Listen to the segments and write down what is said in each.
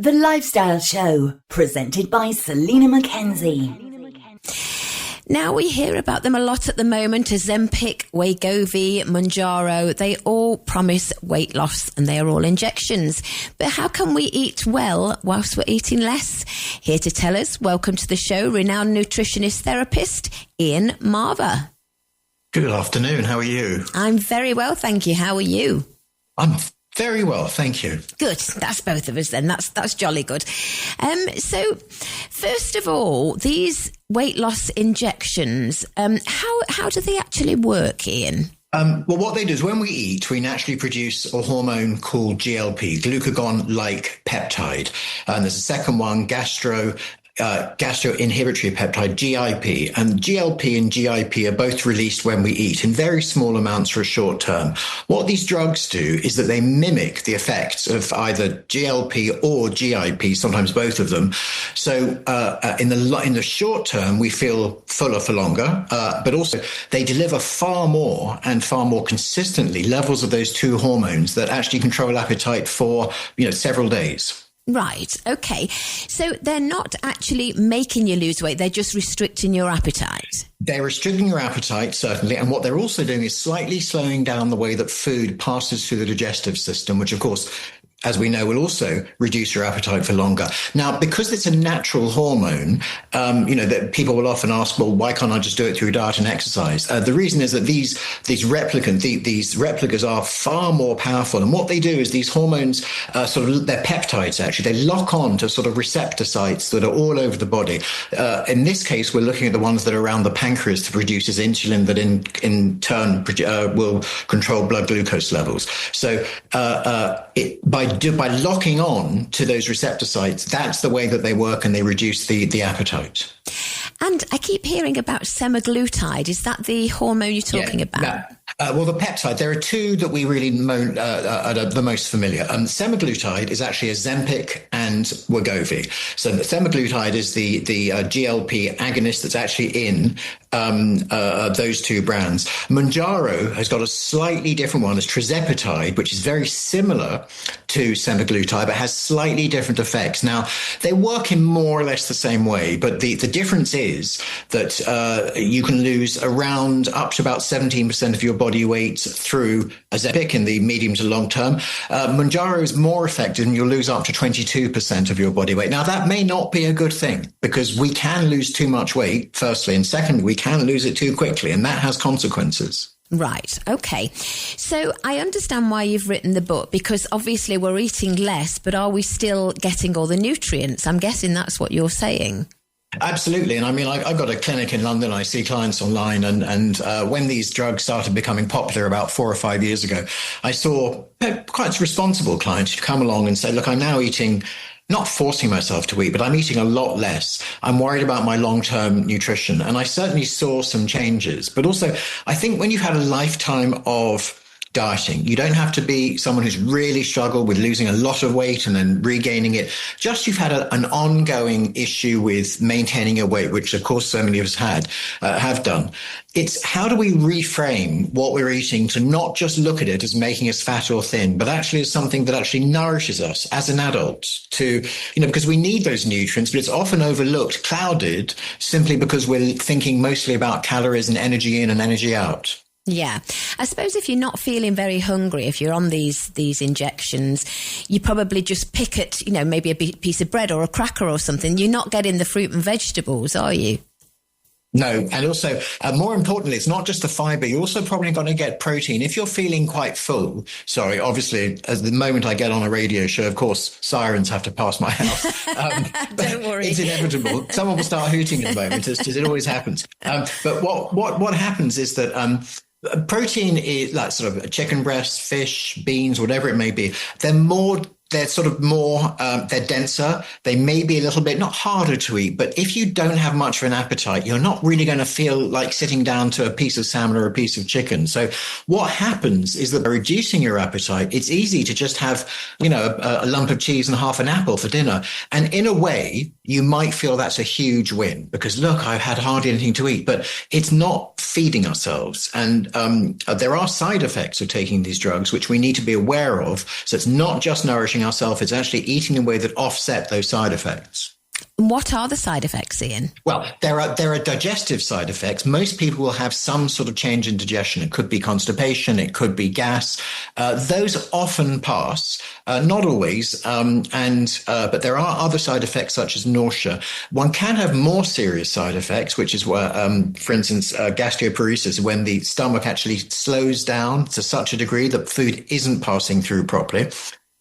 The Lifestyle Show, presented by Selena Mackenzie. Now we hear about them a lot at the moment. Ozempic, Wegovy, Mounjaro, they all promise weight loss and they are all injections. But how can we eat well whilst we're eating less? Here to tell us, welcome to the show, renowned nutritionist therapist, Ian Marber. Good afternoon, how are you? I'm very well, thank you. How are you? I'm very well, thank you. Good, that's both of us then. That's jolly good. So, first of all, these weight loss injections, how do they actually work, Ian? Well, what they do is when we eat, we naturally produce a hormone called GLP, glucagon-like peptide. And there's a second one, gastroinhibitory peptide, GIP, and GLP and GIP are both released when we eat in very small amounts for a short term. What these drugs do is that they mimic the effects of either GLP or GIP, sometimes both of them. So in the short term, we feel fuller for longer, but also they deliver far more and far more consistently levels of those two hormones that actually control appetite for several days. Right. Okay. So they're not actually making you lose weight. They're just restricting your appetite. They're restricting your appetite, certainly. And what they're also doing is slightly slowing down the way that food passes through the digestive system, which, of course, as we know, will also reduce your appetite for longer. Now, because it's a natural hormone, that people will often ask, well, why can't I just do it through diet and exercise? The reason is that these replicas are far more powerful. And what they do is these hormones, they're peptides, actually. They lock on to sort of receptor sites that are all over the body. In this case, we're looking at the ones that are around the pancreas that produces insulin that in turn will control blood glucose levels. So by locking on to those receptor sites, that's the way that they work, and they reduce the appetite. And I keep hearing about semaglutide. Is that the hormone you're talking about? Well, the peptide, there are two that we really are the most familiar. Semaglutide is actually Ozempic and Wegovy. So the semaglutide is the GLP agonist that's actually in those two brands. Mounjaro has got a slightly different one, it's tirzepatide, which is very similar to semaglutide, but has slightly different effects. Now, they work in more or less the same way, but the difference is that you can lose around up to about 17% of your body weight through Ozempic in the medium to long term. Mounjaro is more effective, and you'll lose up to 22% of your body weight. Now, that may not be a good thing, because we can lose too much weight, firstly, and secondly, we can lose it too quickly, and that has consequences. Right. Okay. So I understand why you've written the book, because obviously we're eating less, but are we still getting all the nutrients? I'm guessing that's what you're saying. Absolutely. And I mean, I've got a clinic in London. I see clients online. And when these drugs started becoming popular about 4 or 5 years ago, I saw quite responsible clients who'd come along and say, look, I'm now eating, not forcing myself to eat, but I'm eating a lot less. I'm worried about my long-term nutrition. And I certainly saw some changes. But also, I think when you've had a lifetime of dieting, you don't have to be someone who's really struggled with losing a lot of weight and then regaining it. Just you've had an ongoing issue with maintaining your weight, which of course so many of us have done. It's how do we reframe what we're eating to not just look at it as making us fat or thin, but actually as something that actually nourishes us as an adult because we need those nutrients, but it's often overlooked, clouded, simply because we're thinking mostly about calories and energy in and energy out. Yeah. I suppose if you're not feeling very hungry, if you're on these injections, you probably just pick at, maybe a piece of bread or a cracker or something. You're not getting the fruit and vegetables, are you? No. And also, more importantly, it's not just the fiber. You're also probably going to get protein. If you're feeling quite full, obviously, at the moment I get on a radio show, of course, sirens have to pass my house. Don't worry. It's inevitable. Someone will start hooting at the moment, as it always happens. But what happens is that protein is like sort of chicken breast, fish, beans, whatever it may be. They're denser. They may be a little bit, not harder to eat, but if you don't have much of an appetite, you're not really going to feel like sitting down to a piece of salmon or a piece of chicken. So what happens is that by reducing your appetite, it's easy to just have, a lump of cheese and half an apple for dinner. And in a way, you might feel that's a huge win because look, I've had hardly anything to eat, but it's not feeding ourselves. And there are side effects of taking these drugs, which we need to be aware of. So it's not just nourishing restricting ourselves. It's actually eating in a way that offset those side effects. What are the side effects, Ian? Well, there are digestive side effects. Most people will have some sort of change in digestion. It could be constipation. It could be gas. Those often pass, not always. But there are other side effects such as nausea. One can have more serious side effects, which is where, for instance, gastroparesis, when the stomach actually slows down to such a degree that food isn't passing through properly.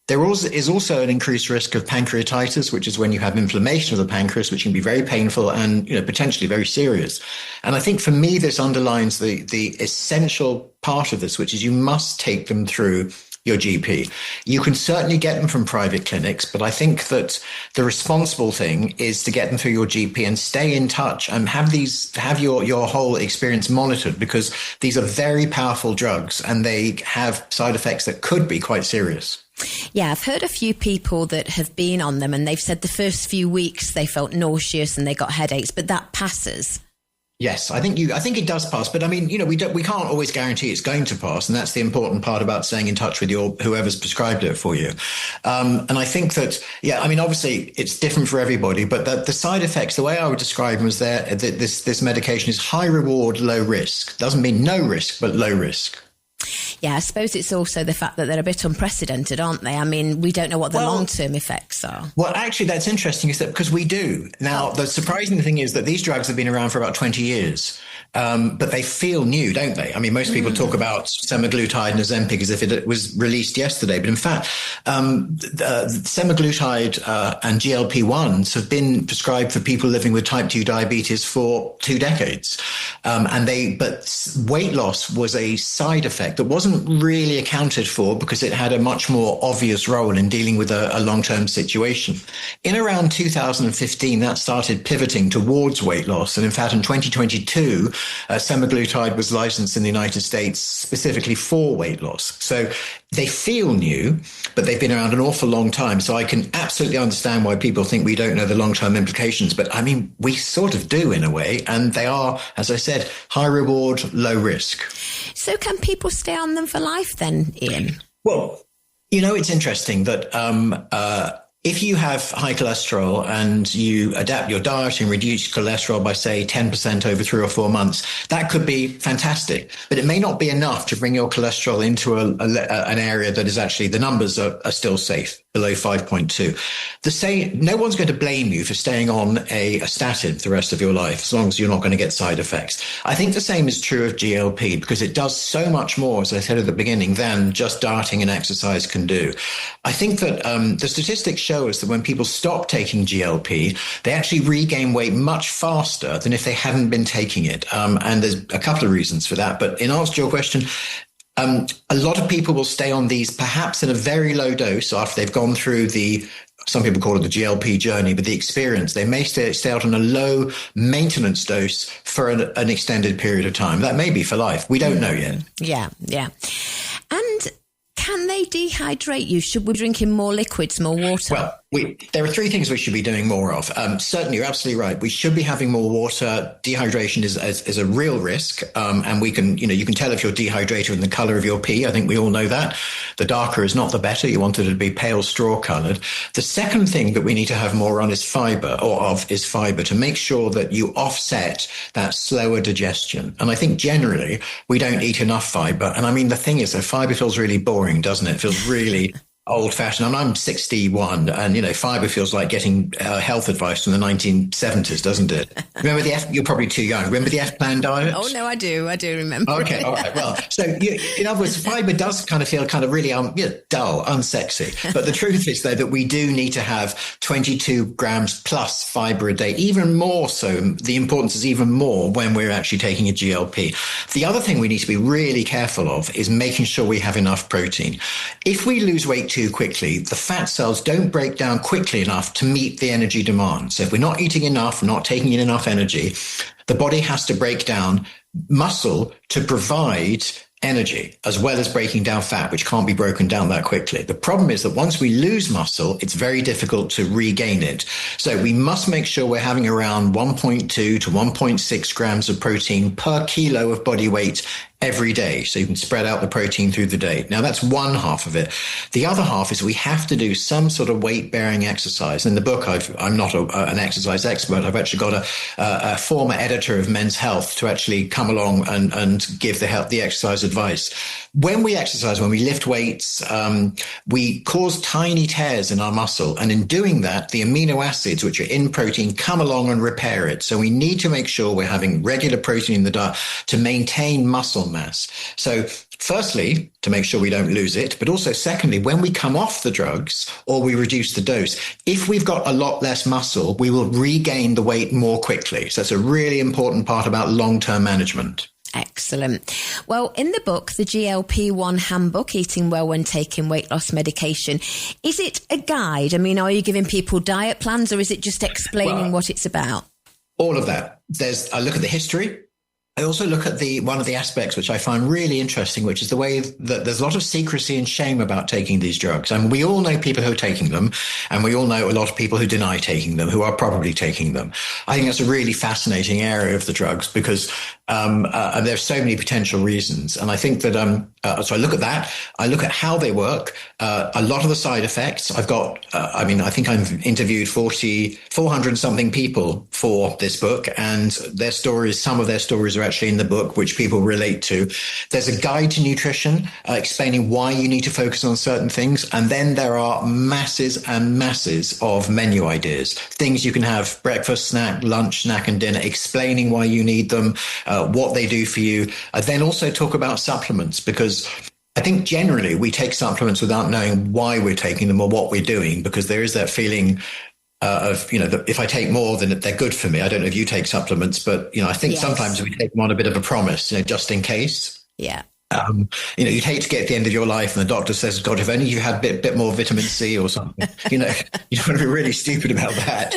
There is also an increased risk of pancreatitis, which is when you have inflammation of the pancreas, which can be very painful and, potentially very serious. And I think for me, this underlines the essential part of this, which is you must take them through your GP. You can certainly get them from private clinics, but I think that the responsible thing is to get them through your GP and stay in touch and have your whole experience monitored, because these are very powerful drugs and they have side effects that could be quite serious. Yeah, I've heard a few people that have been on them and they've said the first few weeks they felt nauseous and they got headaches, but that passes. Yes, I think it does pass, but I mean, we can't always guarantee it's going to pass, and that's the important part about staying in touch with whoever's prescribed it for you. And I think that, obviously it's different for everybody, but the side effects, the way I would describe them is this medication is high reward, low risk. Doesn't mean no risk, but low risk. Yeah, I suppose it's also the fact that they're a bit unprecedented, aren't they? I mean, we don't know what the long-term effects are. Well, actually, that's interesting, is that because we do. Now, the surprising thing is that these drugs have been around for about 20 years, but they feel new, don't they? I mean, most people talk about semaglutide and Ozempic as if it was released yesterday. But in fact, semaglutide and GLP-1s have been prescribed for people living with type 2 diabetes for 2 decades. But weight loss was a side effect that wasn't really accounted for because it had a much more obvious role in dealing with a long-term situation. In around 2015, that started pivoting towards weight loss. And in fact, in 2022, semaglutide was licensed in the United States specifically for weight loss. So they feel new, but they've been around an awful long time. So I can absolutely understand why people think we don't know the long-term implications. But I mean, we sort of do in a way. And they are, as I said, high reward, low risk. So can people stay on them for life then, Ian? Well, it's interesting that if you have high cholesterol and you adapt your diet and reduce cholesterol by, say, 10% over 3 or 4 months, that could be fantastic. But it may not be enough to bring your cholesterol into an area that is actually, the numbers are still safe, below 5.2. No one's going to blame you for staying on a statin for the rest of your life, as long as you're not going to get side effects. I think the same is true of GLP, because it does so much more, as I said at the beginning, than just dieting and exercise can do. I think that the statistics show us that when people stop taking GLP, they actually regain weight much faster than if they hadn't been taking it. And there's a couple of reasons for that. But in answer to your question, a lot of people will stay on these perhaps in a very low dose after they've gone through some people call it the GLP journey, but the experience. They may stay out on a low maintenance dose for an extended period of time. That may be for life. We don't know yet. Yeah. And can they dehydrate you? Should we be drinking more liquids, more water? Well, there are 3 things we should be doing more of. Certainly, you're absolutely right. We should be having more water. Dehydration is a real risk. And we can, you can tell if you're dehydrated in the color of your pee. I think we all know that. The darker is not the better. You want it to be pale straw colored. The second thing that we need to have more on is fiber to make sure that you offset that slower digestion. And I think generally we don't eat enough fiber. And I mean, the thing is that fiber feels really boring, doesn't it? It feels really old-fashioned. And I'm 61, and fiber feels like getting health advice from the 1970s, doesn't it? Remember you're probably too young. Remember the F-plan diet? Oh no, I do remember. Okay, all right. Well, so in other words, fiber does kind of feel really dull, unsexy. But the truth is, though, that we do need to have 22 grams plus fiber a day. Even more so, the importance is even more when we're actually taking a GLP. The other thing we need to be really careful of is making sure we have enough protein. If we lose weight too quickly, the fat cells don't break down quickly enough to meet the energy demand. So if we're not eating enough, not taking in enough energy, the body has to break down muscle to provide energy, as well as breaking down fat, which can't be broken down that quickly. The problem is that once we lose muscle, it's very difficult to regain it. So we must make sure we're having around 1.2 to 1.6 grams of protein per kilo of body weight every day. So you can spread out the protein through the day. Now that's one half of it. The other half is we have to do some sort of weight bearing exercise. In the book, I'm not an exercise expert. I've actually got a former editor of Men's Health to actually come along and give the exercise advice. When we exercise, when we lift weights, we cause tiny tears in our muscle. And in doing that, the amino acids, which are in protein, come along and repair it. So we need to make sure we're having regular protein in the diet to maintain muscle mass. So firstly, to make sure we don't lose it, but also secondly, when we come off the drugs or we reduce the dose, if we've got a lot less muscle, we will regain the weight more quickly. So it's a really important part about long-term management. Excellent. Well, in the book, the GLP-1 Handbook, Eating Well When Taking Weight Loss Medication, is it a guide? I mean, are you giving people diet plans or is it just explaining what it's about? All of that. I look at the history. I also look at one of the aspects which I find really interesting, which is the way that there's a lot of secrecy and shame about taking these drugs. And we all know people who are taking them, and we all know a lot of people who deny taking them, who are probably taking them. I think that's a really fascinating area of the drugs because there's so many potential reasons. And I think that, so I look at that. I look at how they work, a lot of the side effects. I've got, I think I've interviewed 400 something people for this book, and some of their stories are actually in the book, which people relate to. There's a guide to nutrition, explaining why you need to focus on certain things. And then there are masses and masses of menu ideas, things you can have: breakfast, snack, lunch, snack, and dinner, explaining why you need them, what they do for you. I then also talk about supplements, because I think generally we take supplements without knowing why we're taking them or what we're doing, because there is that feeling that if I take more, then they're good for me. I don't know if you take supplements, but, I think sometimes we take them on a bit of a promise, just in case. Yeah. You'd hate to get at the end of your life and the doctor says, God, if only you had a bit more vitamin C or something, you don't want to be really stupid about that.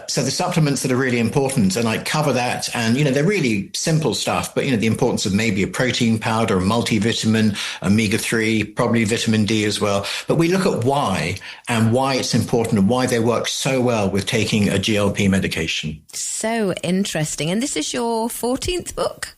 So the supplements that are really important, and I cover that, and, they're really simple stuff, but, the importance of maybe a protein powder, a multivitamin, omega-3, probably vitamin D as well. But we look at why it's important and why they work so well with taking a GLP medication. So interesting. And this is your 14th book?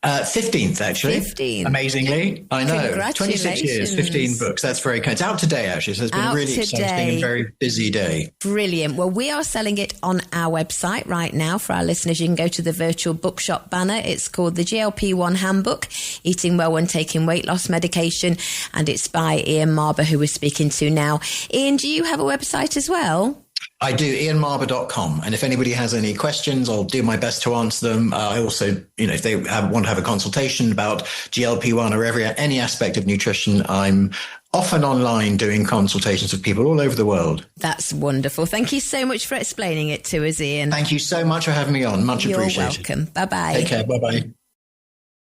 15th, actually. 15th. Amazingly. I know. 26 years, 15 books. That's very kind. It's out today, actually. So it's been a really exciting and very busy day. Brilliant. Well, we are selling it on our website right now. For our listeners, you can go to the virtual bookshop banner. It's called the GLP-1 Handbook, Eating Well When Taking Weight Loss Medication. And it's by Ian Marber, who we're speaking to now. Ian, do you have a website as well? I do, ianmarber.com. And if anybody has any questions, I'll do my best to answer them. I also, if they want to have a consultation about GLP-1 or any aspect of nutrition, I'm often online doing consultations with people all over the world. That's wonderful. Thank you so much for explaining it to us, Ian. Thank you so much for having me on. Much appreciated. You're welcome. Bye-bye. Take care. Bye-bye.